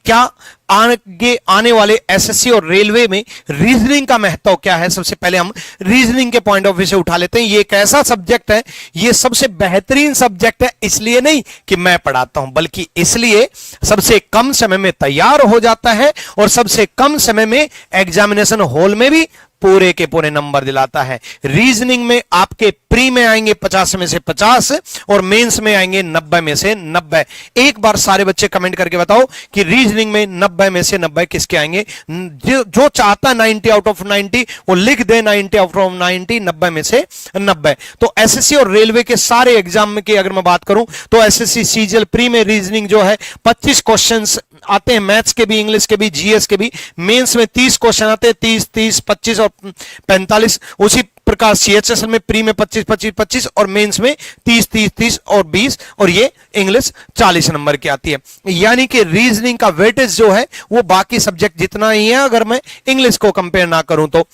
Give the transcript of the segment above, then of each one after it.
क्या आगे आने वाले एसएससी और रेलवे में रीजनिंग का महत्व क्या है। सबसे पहले हम रीजनिंग के पॉइंट ऑफ व्यू से उठा लेते हैं। ये एक ऐसा सब्जेक्ट है, ये सबसे बेहतरीन सब्जेक्ट है, इसलिए नहीं कि मैं पढ़ाता हूं, बल्कि इसलिए सबसे कम समय में तैयार हो जाता है और सबसे कम समय में एग्जामिनेशन हॉल में भी पूरे के पूरे नंबर दिलाता है। रीजनिंग में आपके प्री में आएंगे 50 में से 50 और मेंस में आएंगे 90 में से 90। एक बार सारे बच्चे कमेंट करके बताओ कि रीजनिंग में 90 में से 90 किसके आएंगे। जो चाहता 90 आउट ऑफ 90 वो लिख दे 90 आउट ऑफ 90, 90 में से 90। तो एसएससी और रेलवे के सारे एग्जाम की अगर मैं बात करूं तो एसएससी सीजीएल प्री में रीजनिंग जो है 25 क्वेश्चंस आते हैं, मैथ्स के भी, इंग्लिश के भी, जीएस के भी। मेंस में 30 क्वेश्चन आते हैं, 30 30 25 और 45। उसी प्रकार सीएचएसएल में प्री में 25 25 25 और मेंस में 30 30 30 और 20 और ये इंग्लिश 40 नंबर की आती है। यानी कि रीजनिंग का वेटेज जो है वो बाकी सब्जेक्ट जितना ही है अगर मैं इंग्लिश को कंपेयर ना करूं तो।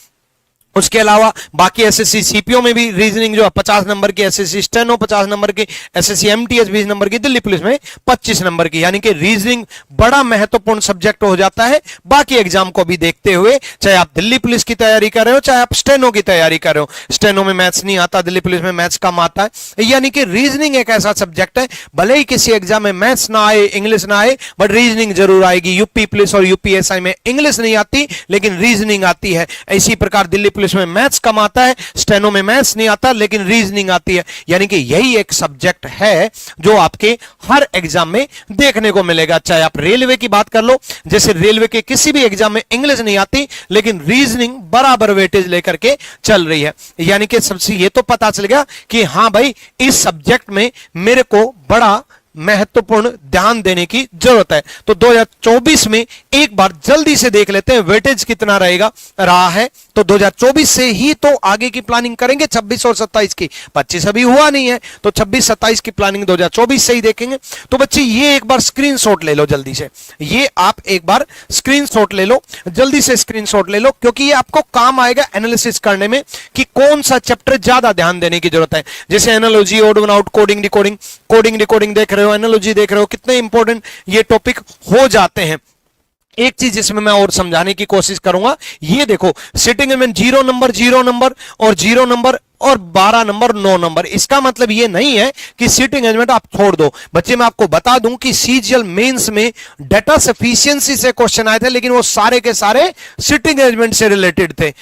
उसके अलावा बाकी एसएससी सीपीओ में भी रीजनिंग जो है 50 नंबर की, एसएससी स्टेनो 50 नंबर की, एसएससी एमटीएस 20 नंबर की, दिल्ली पुलिस में 25 नंबर की। यानी कि रीजनिंग बड़ा महत्वपूर्ण सब्जेक्ट हो जाता है बाकी एग्जाम को भी देखते हुए। चाहे आप दिल्ली पुलिस की तैयारी कर रहे हो, चाहे आप स्टेनो की तैयारी कर रहे हो। स्टेनो में मैथ्स नहीं आता, दिल्ली पुलिस में मैथ्स कम आता है। यानी कि रीजनिंग एक ऐसा सब्जेक्ट है, भले ही किसी एग्जाम में मैथ्स ना आए, इंग्लिश ना आए, बट रीजनिंग जरूर आएगी। यूपी पुलिस और यूपीएसआई में इंग्लिश नहीं आती लेकिन रीजनिंग आती है। इसी प्रकार दिल्ली पुलिस में मैथ्स कम आता है, स्टेनो में मैथ्स नहीं आता लेकिन रीजनिंग आती है। यानी कि यही एक सब्जेक्ट है जो आपके हर एग्जाम में देखने को मिलेगा। चाहे आप रेलवे की बात कर लो, जैसे रेलवे के किसी भी एग्जाम में इंग्लिश नहीं आती लेकिन रीजनिंग बराबर वेटेज लेकर के चल रही है। यानी कि सबसे ये तो पता चल गया कि हां भाई इस सब्जेक्ट में मेरे को बड़ा महत्वपूर्ण ध्यान देने की जरूरत है। तो 2024 में एक बार जल्दी से देख लेते हैं वेटेज कितना रहा है। तो 2024 से ही तो आगे की प्लानिंग करेंगे, 26 और 27 की। 25 अभी हुआ नहीं है तो 26 27 की प्लानिंग 2024 से ही देखेंगे। तो बच्चे ये एक बार स्क्रीनशॉट ले लो जल्दी से, ये आप एक बार स्क्रीनशॉट ले लो, जल्दी से स्क्रीनशॉट ले लो, क्योंकि ये आपको काम आएगा एनालिसिस करने में कि कौन सा चैप्टर ज्यादा ध्यान देने की जरूरत है। जैसे analogy, odd one out, coding decoding देख रहे हो, एनालॉजी देख रहे हो, कितने इंपॉर्टेंट ये टॉपिक हो जाते हैं। एक चीज इसमें मैं और समझाने की कोशिश करूंगा, ये देखो सिटिंग में 0 नंबर 0 नंबर और 0 नंबर और 12 नंबर 9 नंबर। इसका मतलब ये नहीं है कि सीटिंग अरेंजमेंट आप छोड़ दो। बच्चे मैं आपको बता दूं कि सीजीएल मेंस में डाटा सफिशिएंसी से क्वेश्चन आए थे लेकिन वो सारे के सारे सीटिंग अरेंजमेंट से रिलेटेड थे।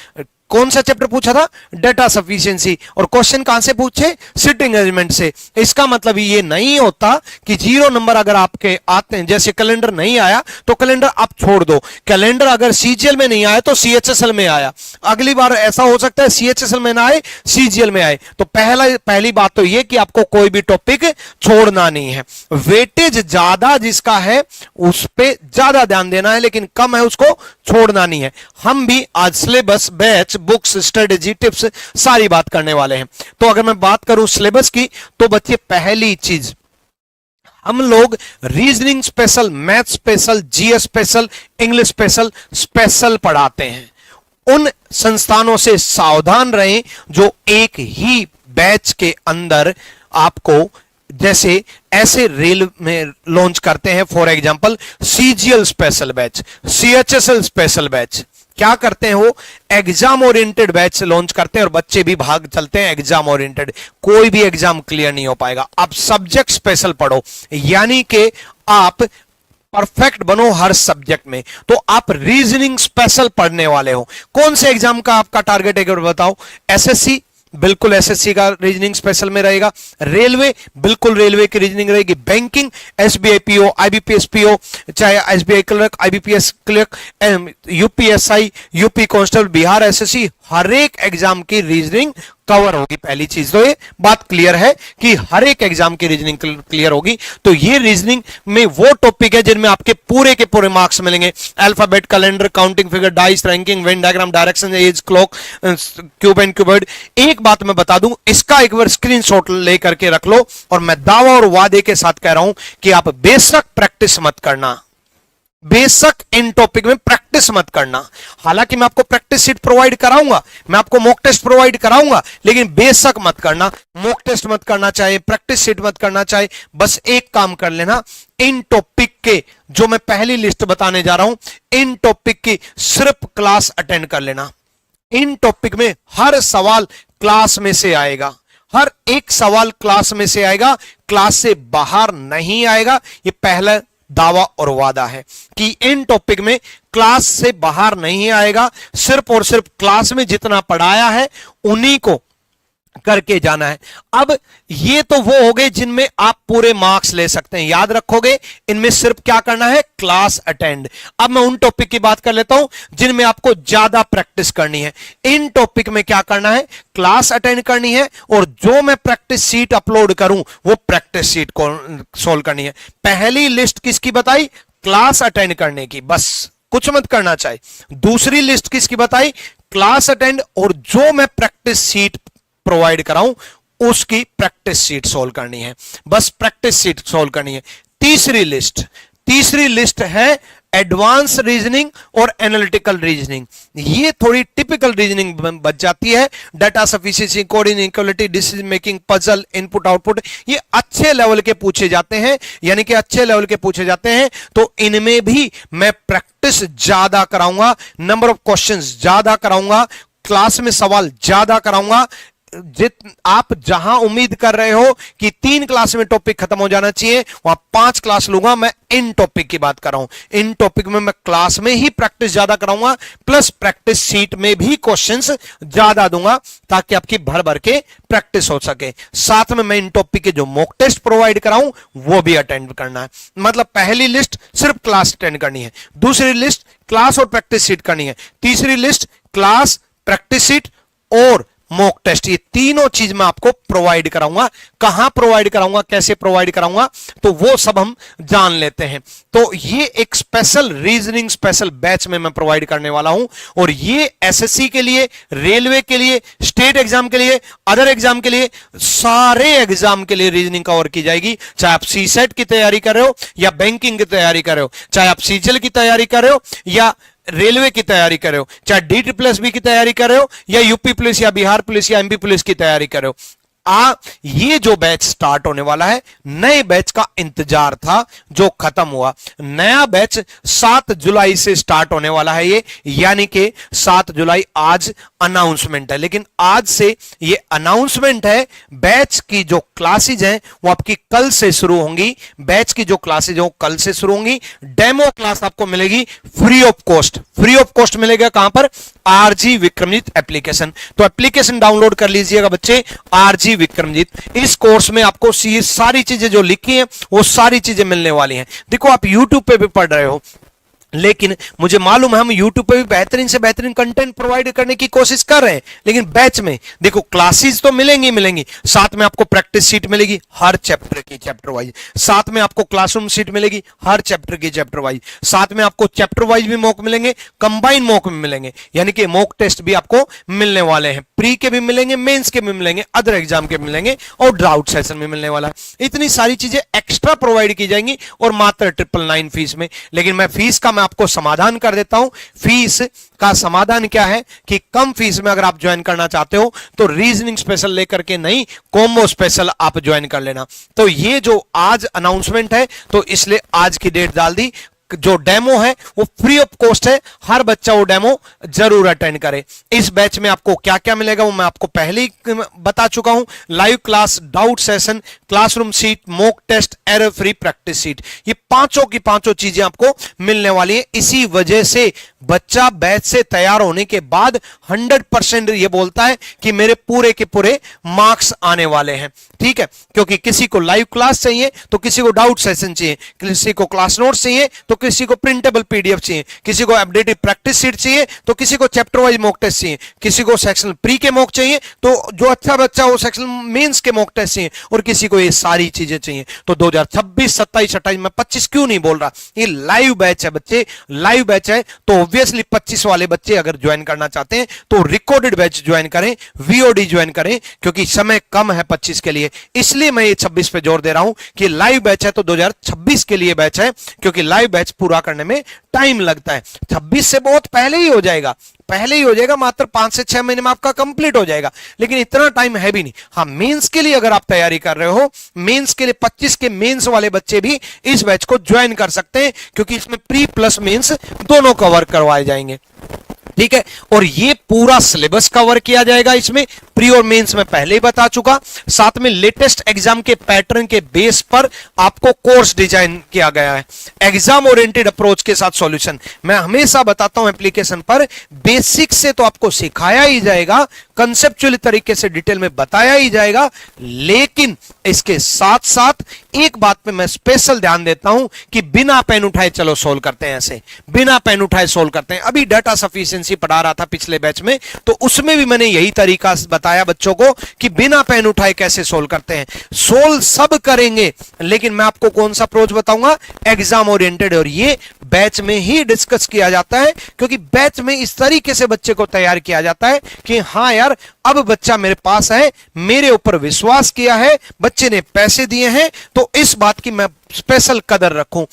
कौन सा चैप्टर पूछा था? Data sufficiency. और क्वेश्चन कहां से पूछे? सिटिंग अरेंजमेंट से। इसका मतलब ये नहीं होता कि 0 नंबर अगर आपके आते हैं, जैसे कैलेंडर नहीं आया तो कैलेंडर आप छोड़ दो। कैलेंडर अगर सीजीएल में नहीं आया तो सीएचएसएल में आया, अगली बार ऐसा हो सकता है सीएचएसएल में ना आए, सीजीएल में आए। तो पहली बात तो ये कि आपको कोई भी टॉपिक छोड़ना नहीं है। वेटेज ज्यादा जिसका है उस पर ज्यादा ध्यान देना है, लेकिन कम है उसको छोड़ना नहीं है। हम भी आज syllabus, batch, books, strategy, tips सारी बात करने वाले हैं। तो अगर मैं बात करूं सिलेबस की तो बच्चे पहली चीज हम लोग reasoning special, math special, GS special, English special पढ़ाते हैं। उन संस्थानों से सावधान रहें जो एक ही बैच के अंदर आपको जैसे ऐसे रेल में लॉन्च करते हैं। For example CGL special batch, CHSL special batch. क्या करते हैं वो? एग्जाम ओरिएंटेड बैच लॉन्च करते हैं और बच्चे भी भाग चलते हैं एग्जाम ओरिएंटेड। कोई भी एग्जाम क्लियर नहीं हो पाएगा। आप सब्जेक्ट स्पेशल पढ़ो, यानी कि आप परफेक्ट बनो हर सब्जेक्ट में। तो आप रीजनिंग स्पेशल पढ़ने वाले हो। कौन से एग्जाम का आपका टारगेट है बताओ? एसएससी, बिल्कुल एसएससी का रीजनिंग स्पेशल में रहेगा। रेलवे, बिल्कुल रेलवे की रीजनिंग रहेगी। Banking, SBI PO, IBPS PO, चाहे SBI clerk, IBPS clerk, UPSI, UP constable, Bihar SSC, हर एक एग्जाम की रीजनिंग कवर होगी। पहली चीज तो ये बात क्लियर है कि हर एक एग्जाम की रीजनिंग क्लियर होगी। तो ये रीजनिंग में वो टॉपिक है जिनमें आपके पूरे के पूरे मार्क्स मिलेंगे। Alphabet, calendar, counting figure, dice, ranking, Venn diagram, direction, age, clock, cube and cuboid. एक बात मैं बता दूं, इसका एक बार स्क्रीनशॉट लेकर के रख लो और मैं दावा और वादे के साथ कह रहा हूं कि आप बेशक प्रैक्टिस मत करना, बेशक इन टॉपिक में प्रैक्टिस मत करना। हालांकि मैं आपको प्रैक्टिस सीट प्रोवाइड कराऊंगा, मैं आपको मॉक टेस्ट प्रोवाइड कराऊंगा, लेकिन बेशक मत करना, मॉक टेस्ट मत करना चाहे, प्रैक्टिस सीट मत करना चाहे। बस एक काम कर लेना, इन टॉपिक के जो मैं पहली लिस्ट बताने जा रहा हूं, इन टॉपिक की सिर्फ क्लास अटेंड कर लेना। इन टॉपिक में हर सवाल क्लास में से आएगा, हर एक सवाल क्लास में से आएगा, क्लास से बाहर नहीं आएगा। ये पहला दावा और वादा है कि इन टॉपिक में क्लास से बाहर नहीं आएगा, सिर्फ और सिर्फ क्लास में जितना पढ़ाया है उन्हीं को करके जाना है। अब ये तो वो हो गए जिनमें आप पूरे मार्क्स ले सकते हैं, याद रखोगे। इनमें सिर्फ क्या करना है, क्लास अटेंड। अब मैं उन टॉपिक की बात कर लेता हूं जिनमें आपको ज्यादा प्रैक्टिस करनी है। इन टॉपिक में क्या करना है, क्लास अटेंड करनी है, और जो मैं प्रैक्टिस सीट अपलोड करूं वो प्रैक्टिस सीट को सोल्व करनी है। पहली लिस्ट किसकी बताई, क्लास अटेंड करने की, बस कुछ मत करना चाहिए। दूसरी लिस्ट किसकी बताई, क्लास अटेंड, और जो मैं प्रैक्टिस सीट प्रोवाइड कराऊं उसकी प्रैक्टिस सीट सोल्व करनी है, बस प्रैक्टिस सीट सोल्व करनी है। तीसरी लिस्ट है एडवांस रीजनिंग और एनालिटिकल रीजनिंग। ये थोड़ी टिपिकल रीजनिंग बच जाती है, data sufficiency, coordination, equality, decision making, puzzle, input output, ये अच्छे लेवल के पूछे जाते हैं, यानी कि अच्छे लेवल के पूछे जाते हैं। तो इनमें भी मैं प्रैक्टिस ज्यादा कराऊंगा, नंबर ऑफ क्वेश्चंस ज्यादा कराऊंगा, क्लास में सवाल ज्यादा कराऊंगा। आप जहां उम्मीद कर रहे हो कि 3 क्लास में टॉपिक खत्म हो जाना चाहिए, वहां 5 क्लास लूंगा। मैं इन टॉपिक की बात कर रहा हूं, इन टॉपिक में मैं क्लास में ही प्रैक्टिस ज्यादा कराऊंगा, प्लस प्रैक्टिस सीट में भी क्वेश्चंस ज्यादा दूंगा, ताकि आपकी भर भर के प्रैक्टिस हो सके। साथ में मैं इन टॉपिक के जो मॉक टेस्ट प्रोवाइड कराऊं वो भी अटेंड करना है। मतलब पहली लिस्ट सिर्फ क्लास अटेंड करनी है, दूसरी लिस्ट क्लास और प्रैक्टिस सीट करनी है, तीसरी लिस्ट क्लास, प्रैक्टिस सीट और मॉक टेस्ट। ये तीनों चीज मैं आपको प्रोवाइड कराऊंगा। कहां प्रोवाइड कराऊंगा, कैसे प्रोवाइड कराऊंगा, तो वो सब हम जान लेते हैं। तो ये एक स्पेशल रीजनिंग स्पेशल बैच में मैं प्रोवाइड करने वाला हूं, और ये एसएससी के लिए, रेलवे के लिए, स्टेट एग्जाम के लिए, अदर एग्जाम के लिए, सारे एग्जाम के लिए रीजनिंग कवर की जाएगी। चाहे आप सीसेट की तैयारी कर रहे हो या बैंकिंग की तैयारी कर रहे हो, चाहे आप सीजीएल की तैयारी कर रहे हो या रेलवे की तैयारी कर रहे हो, चाहे DSSB की तैयारी कर रहे हो या यूपी पुलिस या बिहार पुलिस या एमपी पुलिस की तैयारी कर रहे हो। ये जो बैच स्टार्ट होने वाला है, नए बैच का इंतजार था जो खत्म हुआ। नया बैच 7 जुलाई से स्टार्ट होने वाला है ये, यानी कि 7 जुलाई आज अनाउंसमेंट है, लेकिन आज से ये अनाउंसमेंट है। बैच की जो क्लासेज हैं वो आपकी कल से शुरू होंगी, बैच की जो क्लासेज हैं वो कल से शुरू होंगी। डेमो क्लास आपको मिलेगी free of cost. Free of cost मिलेगा कहां पर, आरजी विक्रमजीत एप्लीकेशन। तो एप्लीकेशन डाउनलोड कर लीजिएगा बच्चे, आरजी विक्रमजीत। इस कोर्स में आपको सारी चीजें जो लिखी हैं वो सारी चीजें मिलने वाली हैं। देखो आप YouTube पे भी पढ़ रहे हो, लेकिन मुझे मालूम है हम YouTube पे भी बेहतरीन से बेहतरीन कंटेंट प्रोवाइड करने की कोशिश कर रहे हैं, लेकिन बैच में देखो क्लासेस तो मिलेंगी, साथ में आपको प्रैक्टिस सीट मिलेगी हर चैप्टर की, चैप्टर वाइज, साथ में आपको क्लासरूम सीट मिलेगी हर चैप्टर की, चैप्टर वाइज, साथ में आपको चैप्टर वाइज भी मॉक मिलेंगे, कंबाइन मॉक में मिलेंगे, यानी कि मॉक टेस्ट भी आपको मिलने वाले हैं। प्री के भी मिलेंगे, मेंस के भी मिलेंगे, अदर एग्जाम के मिलेंगे, और डाउट सेशन भी मिलने वाला है। इतनी सारी चीजें एक्स्ट्रा प्रोवाइड की जाएंगी, और मात्र 999 फीस में। लेकिन मैं फीस का आपको समाधान कर देता हूं। फीस का समाधान क्या है कि कम फीस में अगर आप ज्वाइन करना चाहते हो तो रीजनिंग स्पेशल लेकर के नहीं, कॉम्बो स्पेशल आप ज्वाइन कर लेना। तो ये जो आज अनाउंसमेंट है, तो इसलिए आज की डेट डाल दी। जो डेमो है वो फ्री ऑफ कॉस्ट है, हर बच्चा वो डेमो जरूर अटेंड करे। इस बैच में आपको क्या क्या मिलेगा वो मैं आपको पहले ही बता चुका हूं। Live class, doubt session, classroom sheet, mock test, error free practice sheet, ये पांचों की पांचों चीजें आपको मिलने वाली है। इसी वजह से बच्चा बैच से तैयार होने के बाद 100% ये बोलता है कि मेरे पूरे के पूरे मार्क्स आने वाले हैं। ठीक है, क्योंकि किसी को लाइव क्लास चाहिए तो किसी को डाउट सेशन चाहिए, किसी को क्लास नोट्स चाहिए तो किसी को प्रिंटेबल पीडीएफ चाहिए, किसी को अपडेटेड प्रैक्टिस सीट चाहिए तो किसी को चैप्टर वाइज मॉक टेस्ट चाहिए, किसी को सेक्शन प्री के मॉक चाहिए तो जो अच्छा बच्चा वो सेक्शन मेंस के मॉक टेस्ट चाहिए, और किसी को ये सारी चीजें चाहिए। तो 2026, 27, 28, मैं 25 क्यों नहीं बोल रहा, ये लाइव बैच है बच्चे, लाइव बैच है। तो ऑब्वियसली 25 वाले बच्चे अगर ज्वाइन करना चाहते हैं तो रिकॉर्डेड बैच ज्वाइन करें, वीओडी ज्वाइन करें, क्योंकि समय कम है 25 के लिए। इसलिए मैं ये 26 पे जोर दे रहा हूं कि लाइव बैच है तो 2026 के लिए बैच है, क्योंकि लाइव बैच पूरा करने में टाइम लगता है। 26 से बहुत पहले ही हो जाएगा, मात्र 5 से 6 महीने में आपका कंप्लीट हो जाएगा, लेकिन इतना टाइम है भी नहीं। हाँ, मेंस के लिए अगर आप तैयारी कर रहे हो, मेंस के लिए 25 के मेंस वाले बच्चे भी इस बैच को ज्वाइन कर सकते हैं, क्योंकि इसमें प्री प्लस मेंस दोनों कवर करवाए जाएंगे। ठीक है, और ये पूरा सिलेबस कवर किया जाएगा इसमें, प्री और मेंस में पहले ही बता चुका। साथ में लेटेस्ट एग्जाम के पैटर्न के बेस पर आपको कोर्स डिजाइन किया गया है, एग्जाम ओरिएंटेड अप्रोच के साथ सॉल्यूशन। मैं हमेशा बताता हूं एप्लीकेशन पर बेसिक से तो आपको सिखाया ही जाएगा, कंसेप्चुअल तरीके से डिटेल में बताया ही जाएगा, लेकिन इसके साथ साथ एक बात पे मैं स्पेशल ध्यान देता हूं कि बिना पेन उठाए चलो सोल्व करते हैं, ऐसे बिना पेन उठाए सोल्व करते हैं। अभी डाटा सफिशिएंसी पढ़ा रहा था पिछले बैच में, तो उसमें भी मैंने यही तरीका बताया बच्चों को कि बिना पेन उठाए कैसे सोल्व करते हैं। सोल्व सब करेंगे, लेकिन मैं आपको कौन सा अप्रोच बताऊंगा, एग्जाम ओरिएंटेड, और ये बैच में ही डिस्कस किया जाता है, क्योंकि बैच में इस तरीके से बच्चे को तैयार किया जाता है कि हाँ यार, अब बच्चा मेरे पास है, मेरे ऊपर विश्वास किया है, बच्चे ने पैसे दिए हैं, तो इस बात की मैं स्पेशल कदर रखूं,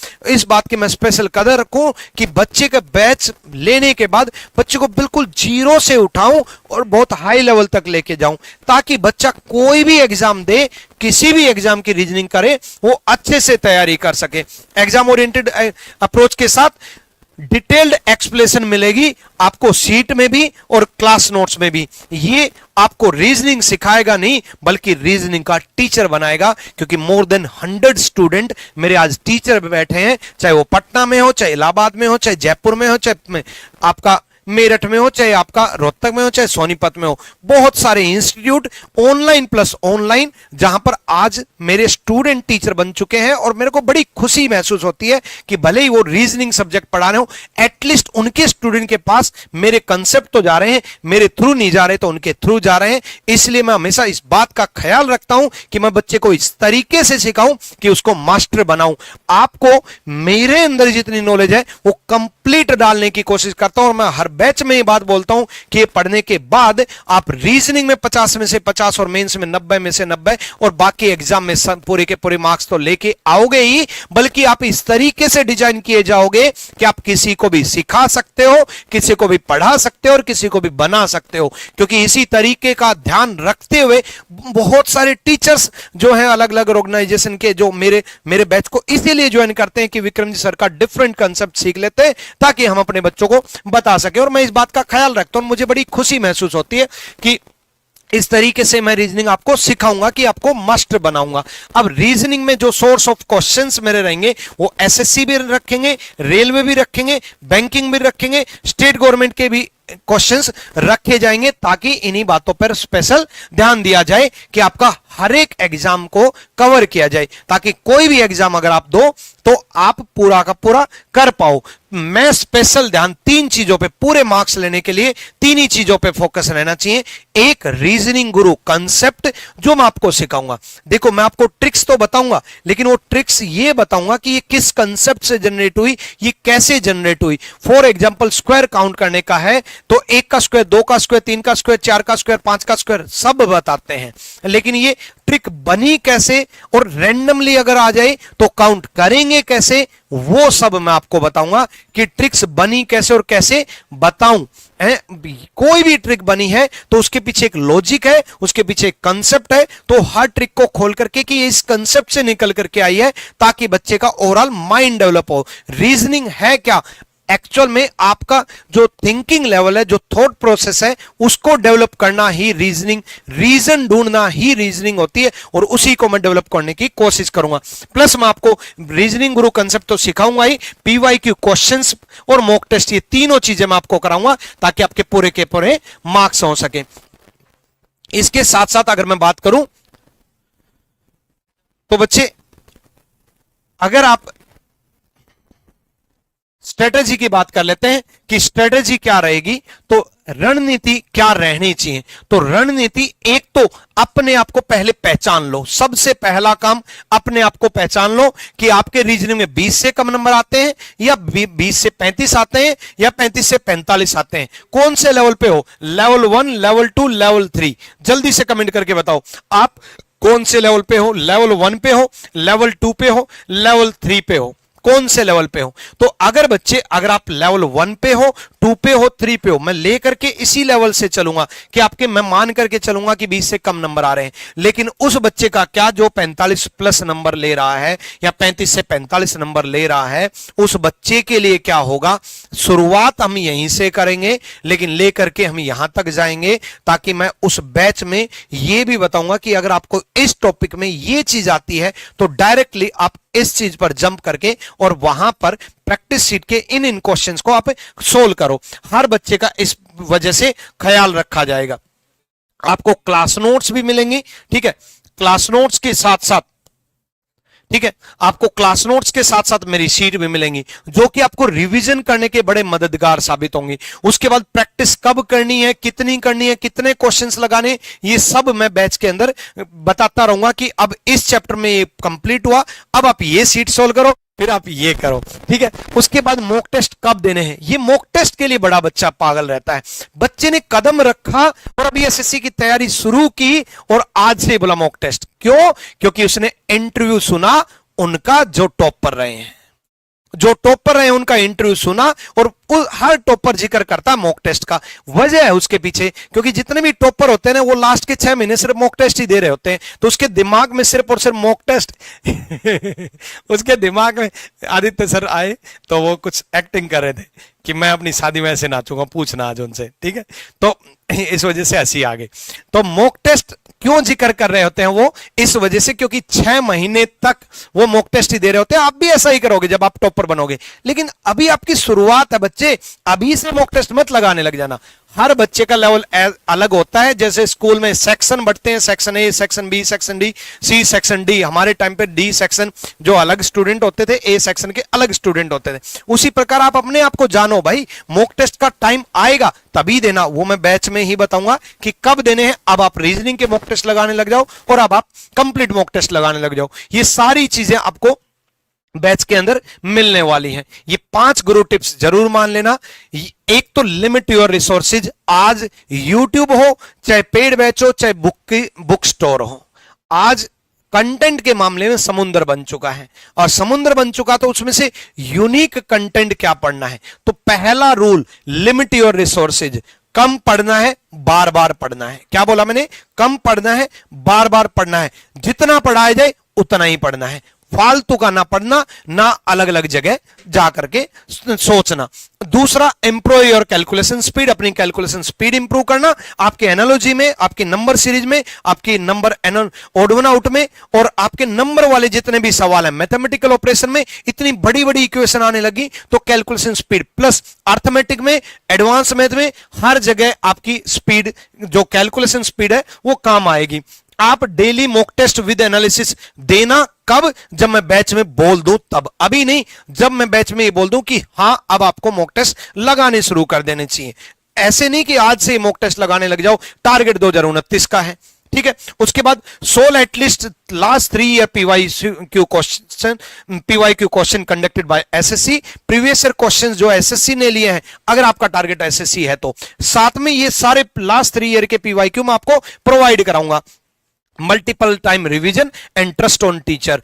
कि बच्चे का बैच लेने के बाद बच्चे को बिल्कुल जीरो से उठाऊं और बहुत हाई लेवल तक लेके जाऊं, ताकि बच्चा कोई भी एग्जाम दे, किसी भी एग्जाम की रीजनिंग करे, वो अच्छे से तैयारी कर सके। एग्जाम ओरिएंटेड अप्रोच के साथ डिटेल्ड एक्सप्लेनेशन मिलेगी आपको सीट में भी और क्लास नोट्स में भी। ये आपको रीजनिंग सिखाएगा नहीं, बल्कि रीजनिंग का टीचर बनाएगा, क्योंकि मोर देन 100 स्टूडेंट मेरे आज टीचर बैठे हैं, चाहे वो पटना में हो, चाहे इलाहाबाद में हो, चाहे जयपुर में हो, चाहे आपका मेरठ में हो, चाहे आपका रोहतक में हो, चाहे सोनीपत में हो। बहुत सारे इंस्टीट्यूट ऑनलाइन प्लस ऑनलाइन, जहां पर आज मेरे स्टूडेंट टीचर बन चुके हैं, और मेरे को बड़ी खुशी महसूस होती है कि भले ही वो रीजनिंग सब्जेक्ट पढ़ा रहे हो, एटलीस्ट उनके स्टूडेंट के पास मेरे कंसेप्ट तो जा रहे हैं, मेरे थ्रू नहीं जा रहे तो उनके थ्रू जा रहे हैं। इसलिए मैं हमेशा इस बात का ख्याल रखता हूं कि मैं बच्चे को इस तरीके से सिखाऊं कि उसको मास्टर बनाऊं। आपको मेरे अंदर जितनी नॉलेज है वो कंप्लीट डालने की कोशिश करता हूं, और मैं हर बैच में ये बात बोलता हूं कि ये पढ़ने के बाद आप रीजनिंग में 50 में से 50 और मेंस में 90 में से 90 और बाकी एग्जाम में पूरे के पूरे मार्क्स तो लेके आओगे ही, बल्कि आप इस तरीके से डिजाइन किए जाओगे कि आप किसी को भी सिखा सकते हो, किसी को भी पढ़ा सकते हो और किसी को भी बना सकते हो। क्योंकि इसी तरीके का ध्यान रखते हुए बहुत सारे टीचर्स जो हैं अलग अलग ऑर्गेनाइजेशन के, जो मेरे बैच को इसीलिए ज्वाइन करते हैं कि विक्रम जी सर का डिफरेंट कंसेप्ट सीख लेते हैं, ताकि हम अपने बच्चों को बता सके। और मैं इस बात का ख्याल रखता हूं, मुझे बड़ी खुशी महसूस होती है कि इस तरीके से मैं रीजनिंग आपको सिखाऊंगा, कि आपको मास्टर बनाऊंगा। अब रीजनिंग में जो सोर्स ऑफ क्वेश्चंस मेरे रहेंगे वो एसएससी भी रखेंगे, रेलवे भी रखेंगे, बैंकिंग भी रखेंगे, स्टेट गवर्नमेंट के भी क्वेश्चंस रखे जाएंगे, ताकि इन्हीं बातों पर स्पेशल ध्यान दिया जाए कि आपका हर एक एग्जाम को कवर किया जाए, ताकि कोई भी एग्जाम अगर आप दो तो आप पूरा का पूरा कर पाओ। मैं स्पेशल ध्यान 3 चीजों पे, पूरे मार्क्स लेने के लिए 3 ही चीजों पे फोकस रहना चाहिए। एक, रीजनिंग गुरु कंसेप्ट जो मैं आपको सिखाऊंगा। देखो, मैं आपको ट्रिक्स तो बताऊंगा, लेकिन वो ट्रिक्स ये बताऊंगा कि ये किस कंसेप्ट से जनरेट हुई, ये कैसे जनरेट हुई। फॉर एग्जांपल, स्क्वायर काउंट करने का है तो 1 का स्क्वायर, 2 का स्क्वायर, 3 का स्क्वायर, 4 का स्क्वायर, 5 का स्क्वायर सब बताते हैं, लेकिन ये ट्रिक बनी कैसे और रैंडमली अगर आ जाए तो काउंट करेंगे कैसे, वो सब मैं आपको बताऊंगा कि ट्रिक्स बनी कैसे और कैसे बताऊं। कोई भी ट्रिक बनी है तो उसके पीछे एक लॉजिक है, उसके पीछे एक कंसेप्ट है, तो हर ट्रिक को खोल करके कि ये इस कंसेप्ट से निकल करके आई है, ताकि बच्चे का ओवरऑल माइंड डेवलप हो। रीजनिंग है क्या, एक्चुअल में आपका जो थिंकिंग लेवल है, जो थॉट प्रोसेस है, उसको डेवलप करना ही रीजनिंग, रीजन ढूंढना ही रीजनिंग होती है, और उसी को मैं डेवलप करने की कोशिश करूंगा। प्लस मैं आपको रीजनिंग गुरु कंसेप्ट तो सिखाऊंगा ही, पीवाईक्यू क्वेश्चंस और मॉक टेस्ट, ये तीनों चीजें मैं आपको कराऊंगा, ताकि आपके पूरे के पूरे मार्क्स हो सके। इसके साथ साथ अगर मैं बात करूं तो बच्चे, अगर आप स्ट्रेटेजी की बात कर लेते हैं कि स्ट्रेटेजी क्या रहेगी, तो रणनीति क्या रहनी चाहिए। तो रणनीति एक तो अपने आप को पहले पहचान लो, सबसे पहला काम अपने आप को पहचान लो कि आपके रीजनिंग में 20 से कम नंबर आते हैं या 20 से 35 आते हैं या 35 से 45 आते हैं। कौन से लेवल पे हो, लेवल 1, लेवल 2, लेवल 3? जल्दी से कमेंट करके बताओ आप कौन से लेवल पे हो, लेवल 1 पे हो, लेवल 2 पे हो, लेवल 3 पे हो, कौन से लेवल पे हो। तो अगर बच्चे, अगर आप लेवल 1 पे हो, 2 पे हो, 3 पे हो, मैं लेकर के इसी लेवल से चलूंगा कि आपके, मैं मान करके चलूंगा कि 20 से कम नंबर आ रहे हैं। लेकिन उस बच्चे का क्या जो 45 प्लस नंबर ले रहा है या 35 से 45 नंबर ले रहा है, उस बच्चे के लिए क्या होगा, शुरुआत हम यहीं से करेंगे लेकिन लेकर के हम यहां तक जाएंगे, ताकि मैं उस बैच में यह भी बताऊंगा कि अगर आपको इस टॉपिक में यह चीज आती है तो डायरेक्टली आप इस चीज पर जंप करके और वहां पर प्रैक्टिस शीट के इन क्वेश्चंस को आप सोल्व करो। हर बच्चे का इस वजह से ख्याल रखा जाएगा। आपको क्लास नोट्स भी मिलेंगे, ठीक है, क्लास नोट्स के साथ साथ, ठीक है, आपको क्लास नोट्स के साथ साथ मेरी शीट भी मिलेंगी जो कि आपको रिवीजन करने के बड़े मददगार साबित होंगी। उसके बाद प्रैक्टिस कब करनी है, कितनी करनी है, कितने क्वेश्चंस लगाने, ये सब मैं बैच के अंदर बताता रहूंगा कि अब इस चैप्टर में ये कंप्लीट हुआ, अब आप ये शीट सोल्व करो, फिर आप ये करो, ठीक है। उसके बाद मॉक टेस्ट कब देने हैं, ये मॉक टेस्ट के लिए बड़ा बच्चा पागल रहता है। बच्चे ने कदम रखा और अभी एसएससी की तैयारी शुरू की और आज से बोला मॉक टेस्ट। क्यों? क्योंकि उसने इंटरव्यू सुना उनका जो टॉप पर रहे हैं, जो टॉपर रहे उनका इंटरव्यू सुना और हर टॉपर जिक्र करता है मॉक टेस्ट का। वजह है उसके पीछे, क्योंकि जितने भी टॉपर होते हैं ना, वो लास्ट के 6 महीने सिर्फ मॉक टेस्ट ही दे रहे होते हैं, तो उसके दिमाग में सिर्फ और सिर्फ मॉक टेस्ट उसके दिमाग में। आदित्य सर आए तो वो कुछ एक्टिंग कर रहे थे कि मैं अपनी शादी में ऐसे नाचूंगा, पूछना आज उनसे, ठीक है। तो इस वजह से हंसी आ गई। तो मॉक टेस्ट क्यों जिक्र कर रहे होते हैं वो, इस वजह से क्योंकि 6 महीने तक वो मॉक टेस्ट ही दे रहे होते हैं। आप भी ऐसा ही करोगे जब आप टॉपर बनोगे, लेकिन अभी आपकी शुरुआत है बच्चे, अभी से मॉक टेस्ट मत लगाने लग जाना। हर बच्चे का लेवल अलग होता है। जैसे स्कूल में सेक्शन बढ़ते हैं, section A, section B, section D, C, section D, हमारे टाइम पे डी सेक्शन जो अलग स्टूडेंट होते थे, ए सेक्शन के अलग स्टूडेंट होते थे। उसी प्रकार आप अपने आप को जानो भाई, मॉक टेस्ट का टाइम आएगा तभी देना, वो मैं बैच में ही बताऊंगा कि कब देने हैं। अब आप रीजनिंग के मॉक टेस्ट लगाने लग जाओ और अब आप कंप्लीट मॉक टेस्ट लगाने लग जाओ। ये सारी चीजें आपको बैच के अंदर मिलने वाली हैं। ये 5 गुरु टिप्स जरूर मान लेना। एक तो लिमिट योर रिसोर्सेज। आज यूट्यूब हो, चाहे पेड बैच हो, चाहे बुक स्टोर हो, आज कंटेंट के मामले में समुद्र बन चुका है। और समुद्र बन चुका तो उसमें से यूनिक कंटेंट क्या पढ़ना है। तो पहला रूल, लिमिट योर रिसोर्सेज। कम पढ़ना है, बार बार पढ़ना है। क्या बोला मैंने? कम पढ़ना है, बार बार पढ़ना है। जितना पढ़ाया जाए उतना ही पढ़ना है। फालतू का ना पढ़ना, ना अलग अलग जगह जाकर के सोचना। दूसरा, इंप्रूव योर कैलकुलेशन स्पीड। अपनी कैलकुलेशन स्पीड इंप्रूव करना, आपके एनालॉजी में, आपके नंबर सीरीज में, आपकी नंबर ओड वन आउट में, और आपके नंबर वाले जितने भी सवाल हैं मैथमेटिकल ऑपरेशन में, इतनी बड़ी बड़ी इक्वेशन आने लगी तो कैलकुलेशन स्पीड प्लस अर्थमेटिक में, एडवांस मैथ में, हर जगह आपकी स्पीड, जो कैलकुलेशन स्पीड है, वो काम आएगी। आप daily mock test with analysis देना। कब? जब मैं बैच में बोल दूं तब, अभी नहीं। जब मैं बैच में ये बोल दूं कि हां अब आपको मॉक टेस्ट लगाने शुरू कर देने चाहिए। ऐसे नहीं कि आज से मॉक टेस्ट लगाने लग जाओ। टारगेट 2029 का है, ठीक है। उसके बाद solve at least last 3 year PYQ question conducted by SSC. Previous year questions जो एसएससी ने लिए हैं, अगर आपका टारगेट एसएससी है तो साथ में ये सारे लास्ट 3 ईयर के पीवाईक्यू मैं आपको प्रोवाइड कराऊंगा। Multiple time revision and trust on teacher,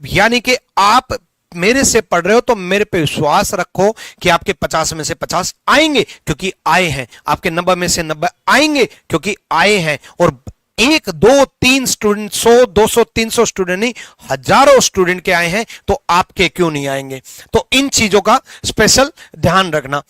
यानी कि आप मेरे से पढ़ रहे हो तो मेरे पे विश्वास रखो कि आपके 50 में से 50 आएंगे क्योंकि आए हैं, आपके 90 में से 90 आएंगे क्योंकि आए हैं। और 1, 2, 3 स्टूडेंट, 100, 200, 300 स्टूडेंट नहीं, हजारों स्टूडेंट के आए हैं, तो आपके क्यों नहीं आएंगे? तो इन चीजों का स्पेशल ध्यान रखना।